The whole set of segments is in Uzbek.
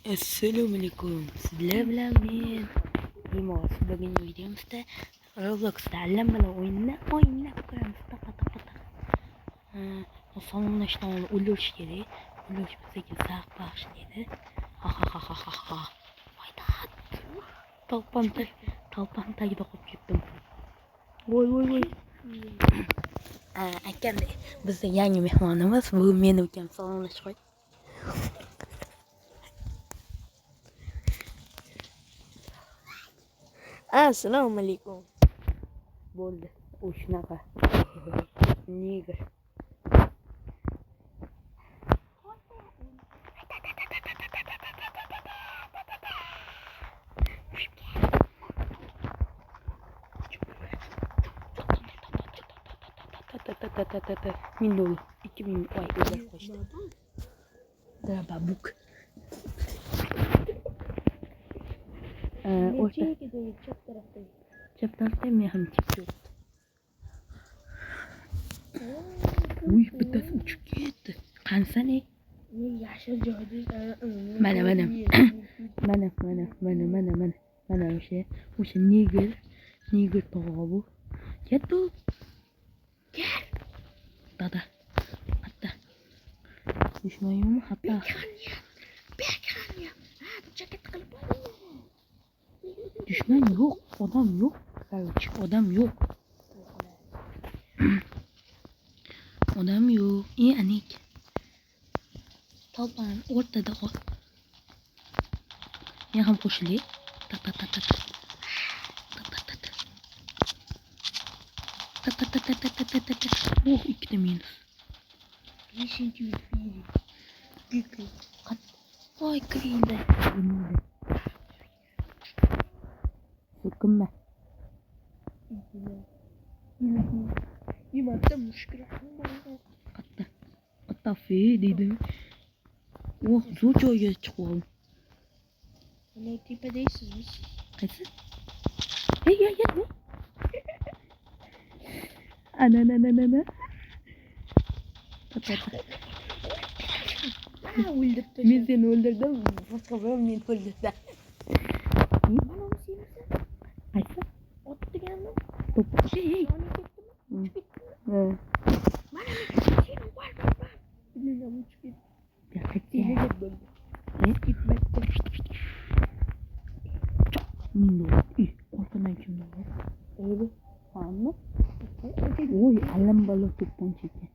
Assalomu alaykum. Sizlar bilan men Limos. Bugungi videomizda Robloxda allanmalar o'ynab ko'ramiz. Salomlashdan o'lish kerak. O'lish bizga zavq bag'ishlaydi. Ha ha ha ha ha ha. Maydat. Talpam tagida qolib ketdim. Voy. Akam bizda yangi mehmonimiz. Bu men ukam. Salomlash qo'y. Assalomu alaykum. Bo'ldi. U shunaqa. Nigr. Min dolu. 2000 ay özel koştu. Babuk. Orta. Çap tarafta mı hem çıkıyor? Uy, bitta uçup ketdi. Qansa ne? Yashil joyda Mana o'sha nigr tog'i bu. Ketdi. Gel. Dada. Hatta. Dushman yo'qmi? Hatta. Bekanya. Ha, bu jaket qilib oling. Düşman yok, adam yok. Adam yok. Adam yok. İyi anik. Talpan ortada o. Ya ham qo'shili. Oh, ikkita minus. 5-1. Gıkı. Voy, kirildi. Sıkınma. Yemekte müşkül. Hatta fe dedim. Oh, zo'r joyga chiqib oldim. Ne tepedeysizmiş? Qaysi? Hey. Ana. Öldürdü. Men seni o'ldirdim. Boshqa bilan men o'ldirdim. Bana mı sevmişsin? Qaysi? Ot degandim. Hey. Bana seni var. Bilmiyorum uçup gitti. Yine gittim. Gitmekte. Minno. Ortadan kimdi var? Öyle. Anlı. Oy, allambalı tuttan çekti.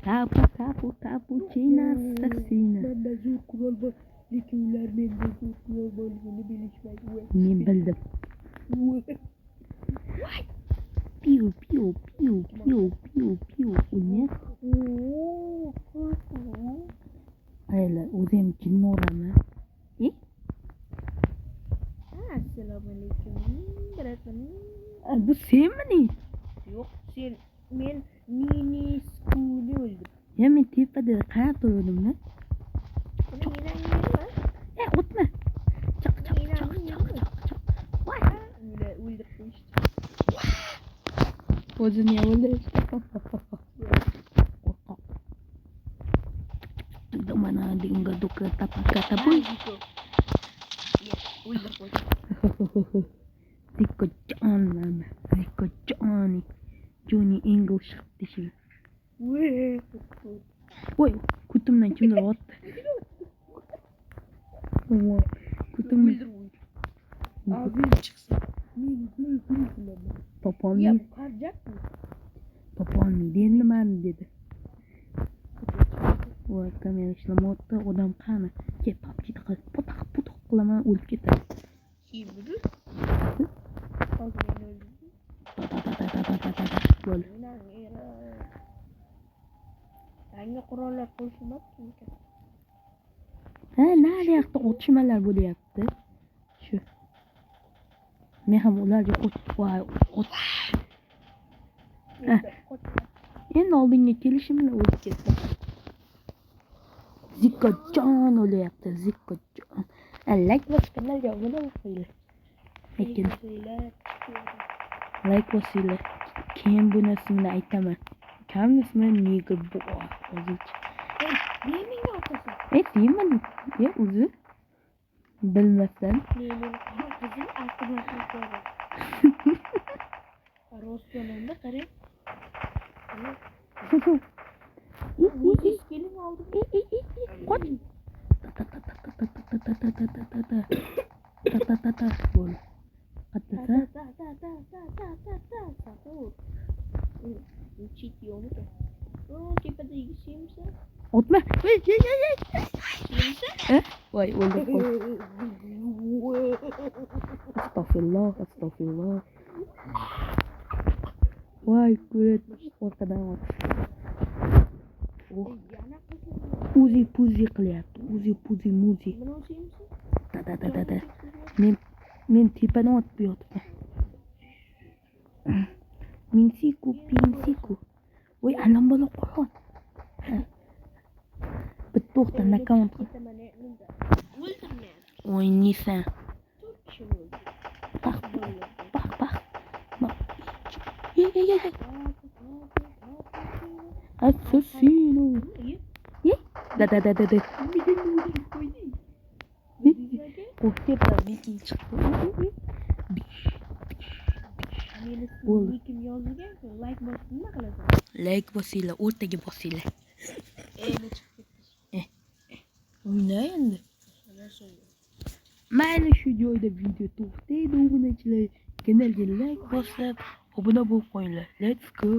Cappuccino assassino. Ben de zor kural var. Likürler bende zor kural var. Bunu bilişmek. Men bildim. Piu. Ne? Ayla, o'zim jinni o'raman. Assalomu alaykum. Bu senmi? Yo'q, sen men mini skuli o'ldim. Ya men tepada qarab turdim-da. O'tma. Chaq. Voy. O'ldirib qo'yishdi. O'zini ham o'ldirishdi. Mana dinga duka tapakata boy. O'ldirib qo'ydi. Rico Johnny. Johnny English deshi. Voy, kutumdan kimdir otdi. Kutumdan. Ağzım çıksın. Topolmaydi. Ya qarjak mı? Topolmaydi. Endi mani dedi. Voy, kamera ishlamoqda. Odam qani? Ke PUBG'da putoq qilaman, o'lib ketadi. Kim bilir? Böyle. Yangi qurollar qo'shilmoqchi. Nerede yoqda otishmalar bo'lyapti? Shu. Men ham ularga endi oldinga kelishim bilan o'lib ketdim. Zikkojon o'lyapti, Zikkojon. Like bosganlarga obuna bo'linglar. Like bosinglar. Keyin bunasini aytaman. Kamnismi nigr bu hozircha. Niye menga otasan? Deyman. O'zi bilmasdan. Mening qizim avtomatlari. Rostlananda qarang. O'zi kelin oldi. Qoch. Bo'l. Qattasa. Chit yo'qmi? Tepadagi semsa. Otma. Semsa? Voy, o'ldi qol. Astagfirullah. Voy, ko'rat. Orqadan ot. Yana qizim. Uzi puzi qilyapti. Uzi puzi muzi. Mana semsa. Da. Men tepadan otib yotibman. Minsiku. Voy, alam bola qo'ygan. Bitta o'qdan nakaunt qil. O'ldirmayapti. O'ynaysan. 4 kishi o'ldi. Bax. Ye. Assassino. Da. Qo'rqib bikin chiqdi. Meni nikim yozilgan-ku, like bosib nima qilasan? Like bosinglar, o'rtaga bosinglar. Endi chiqib ketdi. O'yna endi. Mayli shu joyda video to'xtaydi, obunachilar. Kanalga like bosib, obuna bo'lib qo'yinglar. Let's go.